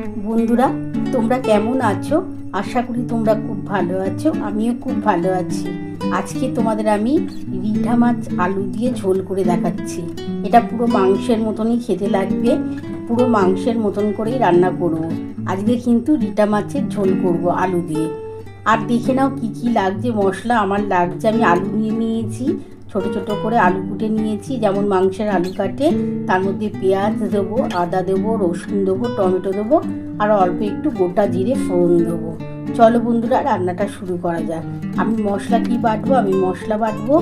বন্ধুরা, তোমরা কেমন আছো? আশা করি তোমরা খুব ভালো আছো। আমিও খুব ভালো আছি। আজকে তোমাদের আমি রিঠা মাছ আলু দিয়ে ঝোল করে দেখাচ্ছি। এটা পুরো মাংসের মতনই খেতে লাগবে, পুরো মাংসের মতন করেই রান্না করব। আজকে কিন্তু রিঠা মাছের ঝোল করব আলু দিয়ে। আর দেখে নাও কি কি লাগছে মশলা। আমার লাগছে, আমি আলু নিয়ে নিয়েছি, ছোট ছোট করে আলু কুটে নিয়েছি, যেমন মাংসের আলু কাটে। তার মধ্যে পেঁয়াজ দেবো, আদা দেবো, রসুন দেবো, টমেটো দেবো, আর অল্প একটু গোটা জিরে ফোড়ন দেবো। চলো বন্ধুরা, রান্নাটা শুরু করা যাক। আমি মশলা কি বাটবো? আমি মশলা বাটবো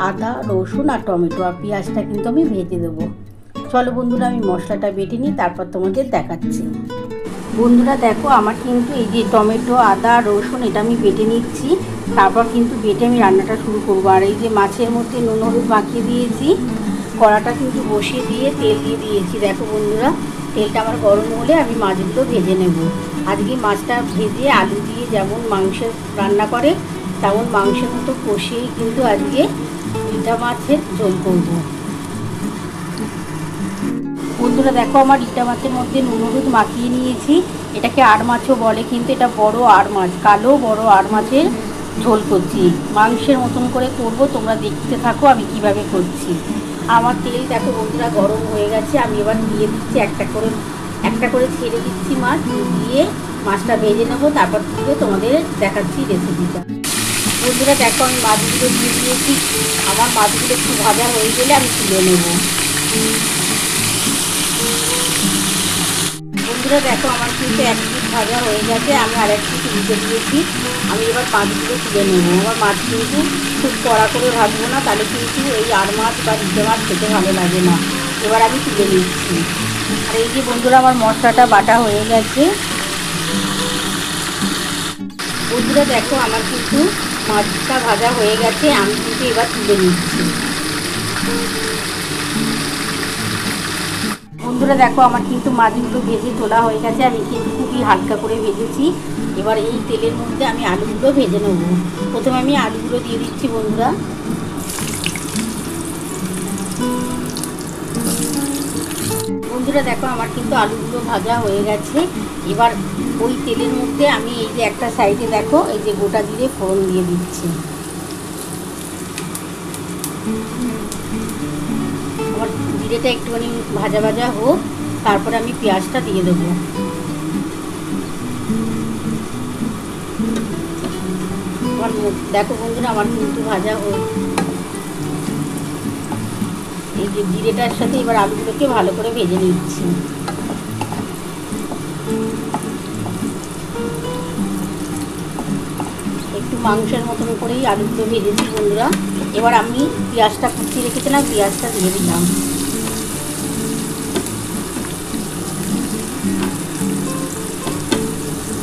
আদা, রসুন আর টমেটো, আর পেঁয়াজটা কিন্তু আমি ভেজে দেবো। চলো বন্ধুরা, আমি মশলাটা বেটে নিই, তারপর তোমাদের দেখাচ্ছি। বন্ধুরা দেখো, আমার কিন্তু এই যে টমেটো, আদা, রসুন এটা আমি বেটে নিচ্ছি। তারপর কিন্তু বেটে আমি রান্নাটা শুরু করবো। আর এই যে মাছের মধ্যে নুন হলুদ মাখিয়ে দিয়েছি, কড়াটা কিন্তু বসিয়ে দিয়ে তেল দিয়ে দিয়েছি। দেখো বন্ধুরা, তেলটা আমার গরম হলে আমি মাছগুলো ভেজে নেব। আজকে মাছটা ভেজে আলু দিয়ে যেমন মাংসের রান্না করে তেমন মাংসের মতো কষিয়েই কিন্তু আজকে রিঠা মাছের ঝোল করবো। বন্ধুরা দেখো, আমার রিঠা মাছের মধ্যে নুন হলুদ মাখিয়ে নিয়েছি। এটাকে আর মাছও বলে, কিন্তু এটা বড় আর মাছ, কালো বড় আর মাছের ঝোল করছি। মাংসের মতন করে করব, তোমরা দেখতে থাকো আমি কিভাবে করছি। আমার তেল দেখো বন্ধুরা গরম হয়ে গেছে। আমি এবার দিয়ে দিচ্ছি একটা করে ছেড়ে দিচ্ছি মাছ, দিয়ে মাছটা ভেজে নেবো। তারপর থেকে তোমাদের দেখাচ্ছি রেসিপিটা। বন্ধুরা দেখো, আমি মাছগুলো দিয়ে দিয়েছি। আমার মাছগুলো একটু ভাজা হয়ে গেলে আমি তুলে নেবো। বন্ধুরা দেখো, আমার কিন্তু এক পিস ভাজা হয়ে গেছে, আমি আর এক পিস উল্টে দিয়েছি। আমি এবার মাছগুলো তুলে নেবো। আমার মাছ কিন্তু খুব কড়া করে ভাজবো না, তাহলে কিন্তু এই আর মাছ বা রিঠা মাছ খেতে ভালো লাগে না। এবার আমি তুলে নিচ্ছি। আর এই যে বন্ধুরা, আমার মশলাটা বাটা হয়ে গেছে। বন্ধুরা দেখো, আমার কিন্তু মাছটা ভাজা হয়ে গেছে, আমি কিন্তু এবার তুলে নিচ্ছি। বন্ধুরা দেখো, আমার কিন্তু মাছগুলো ভেজে তোলা হয়ে গেছে। আমি কিন্তু খুবই হালকা করে ভেজেছি। এবার এই তেলের মধ্যে আমি আলুগুলো ভেজে নেব। প্রথমে আমি আলুগুলো দিয়ে দিচ্ছি বন্ধুরা। বন্ধুরা দেখো, আমার কিন্তু আলুগুলো ভাজা হয়ে গেছে। এবার ওই তেলের মধ্যে আমি এই যে একটা সাইডে দেখো, এই যে গোটা জিরে ফোড়ন দিয়ে দিচ্ছি। আমার জিরেটা একটুখানি ভাজা ভাজা হোক, তারপরে আমি পেঁয়াজটা দিয়ে দেবো। আমার দেখো বন্ধুরা, আমার কিন্তু ভাজা হোক। এই যে জিরেটার সাথে এবার আলুগুলোকে ভালো করে ভেজে নিচ্ছি। একটু মাংসের মতন করেই আলুগুলো ভেজেছি বন্ধুরা। এবার আমি পেঁয়াজটা কুচিয়ে রেখেছিলাম, পেঁয়াজটা দিয়ে দিলাম।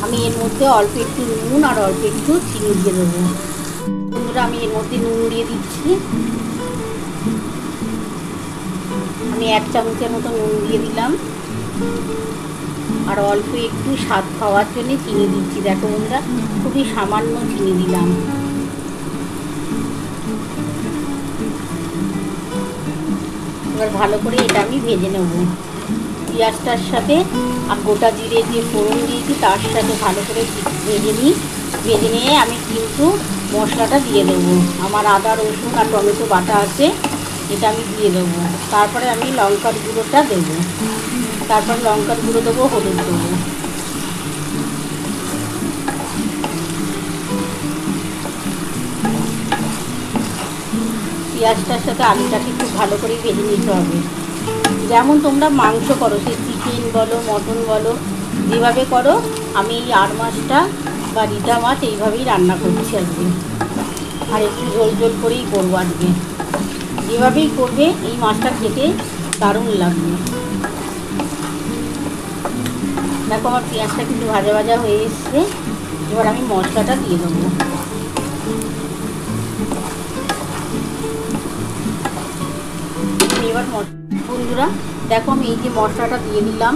আমি এর মধ্যে অল্প একটু নুন আর অল্প একটু চিনি দিয়ে দেবো। বন্ধুরা আমি এর মধ্যে নুন দিয়ে দিচ্ছি। আমি 1 চামচের মতো নুন দিয়ে দিলাম, আর অল্প একটু স্বাদ খাওয়ার জন্য চিনি দিচ্ছি। দেখো বন্ধুরা, খুবই সামান্য চিনি দিলাম। এবার ভালো করে এটা আমি ভেজে নেব। পেঁয়াজটার সাথে আর গোটা জিরে যে ফোড়ন দিয়েছি তার সাথে ভালো করে ভেজে নিয়ে আমি কিন্তু মশলাটা দিয়ে দেবো। আমার আদা, রসুন আর টমেটো বাটা আছে, এটা আমি দিয়ে দেবো। তারপরে আমি লঙ্কার গুঁড়োটা দেবো, তারপর লঙ্কার গুঁড়ো দেবো, হলুদ দেবো। পেঁয়াজটার সাথে আলুটাকে খুব ভালো করে ভেজে নিতে হবে। যেমন তোমরা মাংস করো, সে চিকেন বলো, মটন বলো, যেভাবে করো, আমি এই আর মাছটা বা রিঠা মাছ এইভাবেই রান্না করছি আজকে। আর একটু ঝোল ঝোল করেই করবো আজকে। যেভাবেই করবে এই মাছটা খেতে দারুণ লাগবে। দেখো, আমার পেঁয়াজটা কিন্তু ভাজা ভাজা হয়ে এসছে। এবার আমি মশলাটা দিয়ে দেবো। এবার বন্ধুরা দেখো, আমি এই যে মশলাটা দিয়ে দিলাম।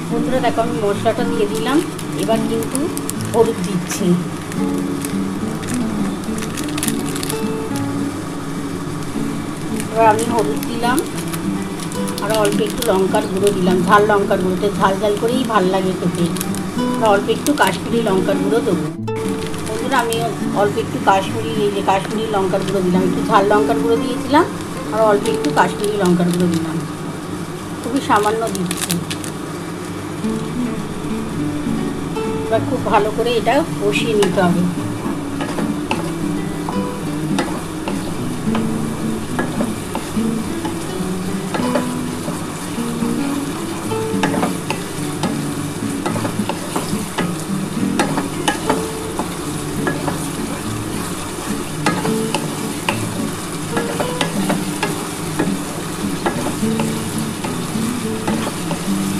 বন্ধুরা দেখো, আমি মশলাটা দিয়ে দিলাম। এবার কিন্তু হলুদ দিচ্ছি। এবার আমি হলুদ দিলাম। আর অল্প একটু লঙ্কার গুঁড়ো দিলাম, ঝাল লঙ্কার গুঁড়োতে ঝাল ঝাল করেই ভাল লাগে খেতে। আর অল্প একটু কাশ্মীরি লঙ্কার গুঁড়ো দেবো বন্ধুরা। আমি অল্প একটু কাশ্মীরি লঙ্কার গুঁড়ো দিলাম, একটু ঝাল লঙ্কার গুঁড়ো দিয়েছিলাম আর অল্প একটু কাশ্মীরি লঙ্কার গুঁড়ো দিলাম, খুবই সামান্য দিচ্ছি। এবার খুব ভালো করে এটা কষিয়ে নিতে হবে।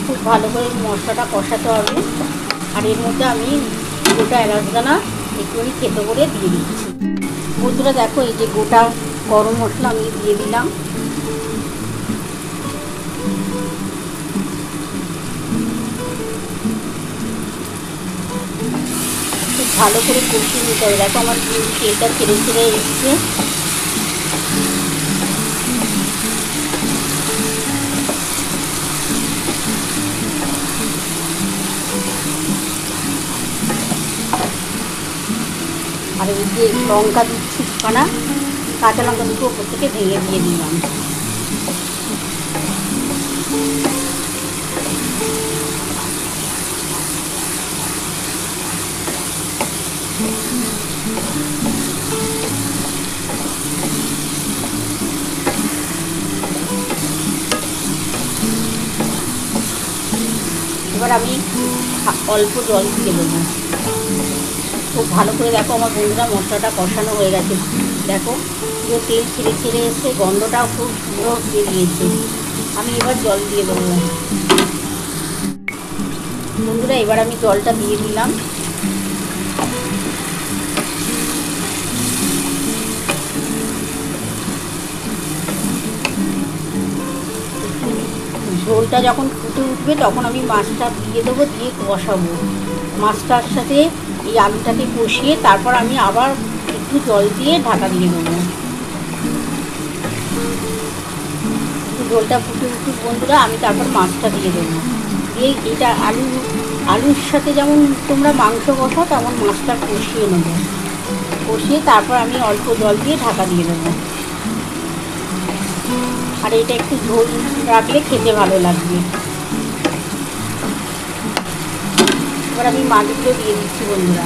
খুব ভালো করে মশলাটা কষাতে হবে। আর এর মধ্যে আমি গোটা এলাচ দানা একটুখানি থেতো করে দিয়ে দিচ্ছি বন্ধুরা। দেখো এই যে গোটা গরম মশলা আমি দিয়ে দিলাম। খুব ভালো করে কষিয়ে নিতে হবে। দেখো আমার তেলটা ছেড়ে ছেড়ে এসছে। আর এই যে লঙ্কা দিচ্ছি দুখানা, কাঁচা লঙ্কা দুটো ওপর থেকে ভেঙে দিয়ে দিলাম। এবার আমি অল্প জল দিয়ে দেবো। খুব ভালো করে দেখো আমার বন্ধুরা মশলাটা কষানো হয়ে গেছে। দেখো পুরো তেল ছেড়ে ছেড়ে এসে গন্ধটাও খুব সুন্দর বেরিয়েছে। আমি এবার জল দিয়ে দেবো বন্ধুরা। এবার আমি জলটা দিয়ে দিলাম। ঝোলটা যখন ফুটে উঠবে তখন আমি মাছটা দিয়ে দেবো, দিয়ে কষাবো। মাছটার সাথে এই আলুটাকে কষিয়ে তারপর আমি আবার একটু জল দিয়ে ঢাকা দিয়ে দেবো। ঝোলটা ফুটে উঠুক বন্ধুরা, আমি তারপর মাছটা দিয়ে দেবো। দিয়ে এটা আলুর সাথে যেমন তোমরা মাংস কষাও তেমন মাছটা কষিয়ে নেবো। কষিয়ে তারপর আমি অল্প জল দিয়ে ঢাকা দিয়ে দেবো। আর এটা একটু ঝোল রাখলে খেতে ভালো লাগবে। এবার আমি মাছগুলো দিয়ে দিচ্ছি বন্ধুরা।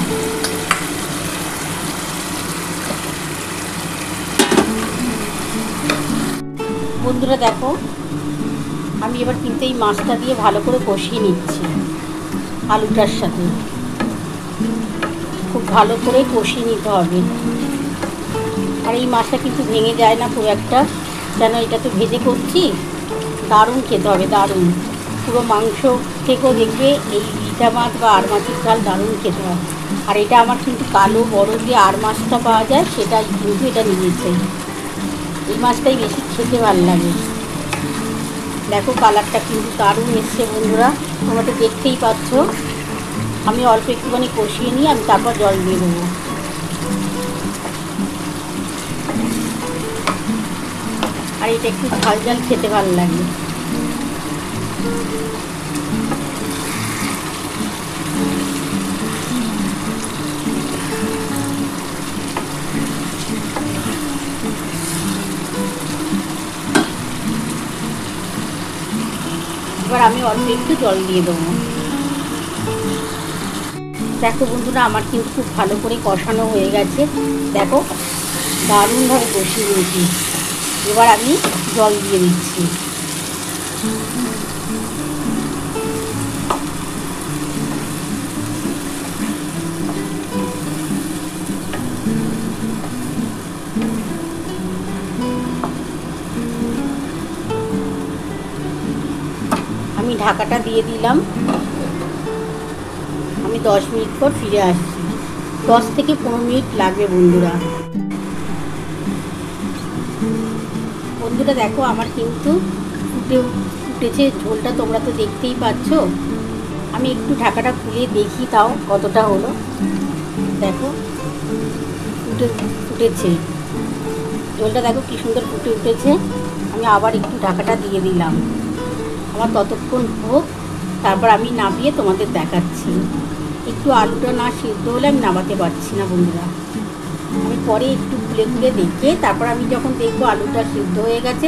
বন্ধুরা দেখো আমি এবার কিন্তু এই মাছটা দিয়ে ভালো করে কষিয়ে নিচ্ছি আলুটার সাথে। খুব ভালো করে কষিয়ে নিতে হবে। আর এই মাছটা কিন্তু ভেঙে যায় না খুব একটা, কেন এটা তো ভেজে করছি। দারুণ খেতে হবে, দারুণ। পুরো মাংস থেকেও দেখবে এই রিঠা মাছ বা আর মাছের ঝাল দারুণ খেতে হয়। আর এটা আমার কিন্তু কালো বড় যে আর মাছটা পাওয়া যায় সেটাই কিন্তু এটা নিয়েছে। এই মাছটাই বেশি খেতে ভালো লাগে। দেখো কালারটা কিন্তু দারুণ এসছে বন্ধুরা, তোমরা তো দেখতেই পাচ্ছ। আমি অল্প একটুখানি কষিয়ে নিয়ে আমি তারপর জল দিয়ে দেবো। আর এটা একটু ঝাল ঝাল খেতে ভালো লাগে। এবার আমি অল্প একটু জল দিয়ে দেবো। দেখো বন্ধুরা আমার কিন্তু খুব ভালো করে কষানো হয়ে গেছে। দেখো দারুণভাবে কষিয়ে নিয়েছি। এবার আমি জল দিয়ে দিচ্ছি। আমি ঢাকাটা দিয়ে দিলাম। আমি 10 মিনিট পর ফিরে আসছি। 10 থেকে 15 মিনিট লাগবে বন্ধুরা। বন্ধুরা দেখো আমার কিন্তু ফুটেছে ঝোলটা, তোমরা তো দেখতেই পাচ্ছ। আমি একটু ঢাকাটা খুলে দেখি তাও কতটা হলো। দেখো ফুটেছে ঝোলটা, দেখো কি সুন্দর ফুটে উঠেছে। আমি আবার একটু ঢাকাটা দিয়ে দিলাম। আমার ততক্ষণ হোক, তারপর আমি নামিয়ে তোমাদের দেখাচ্ছি। একটু আলুটা না সিদ্ধ হলে আমি নামাতে পারছি না বন্ধুরা। আমি পরে একটু খুলে খুলে দেখে তারপর আমি যখন দেখবো আলুটা সিদ্ধ হয়ে গেছে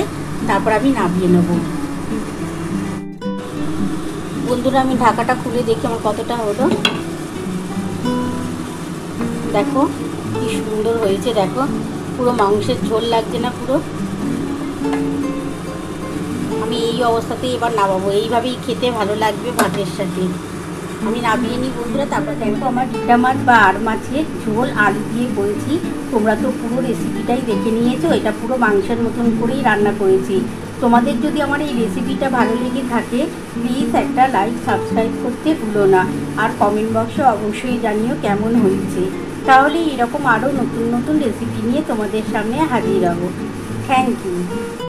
তারপর আমি নামিয়ে নেব। বন্ধুরা আমি ঢাকাটা খুলে দেখি আমার কতটা হলো। দেখো কি সুন্দর হয়েছে, দেখো পুরো মাংসের ঝোল লাগছে না পুরো। আমি এই অবস্থাতেই এবার নামাবো, এইভাবেই খেতে ভালো লাগবে ভাতের সাথে। আমি নামিয়ে নিই বন্ধুরা। তারপর দেখো আমার রিঠা মাছ বা আর মাছের ঝোল আলু দিয়ে করেছি। তোমরা তো পুরো রেসিপিটাই দেখে নিয়েছো, এটা পুরো মাংসের মতন করেই রান্না করেছি। তোমাদের যদি আমার এই রেসিপিটা ভালো লেগে থাকে প্লিজ একটা লাইক সাবস্ক্রাইব করতে ভুলো না, আর কমেন্ট বক্সে অবশ্যই জানিও কেমন হয়েছে। তাহলে এরকম আরও নতুন নতুন রেসিপি নিয়ে তোমাদের সামনে হাজির হব। Thank you.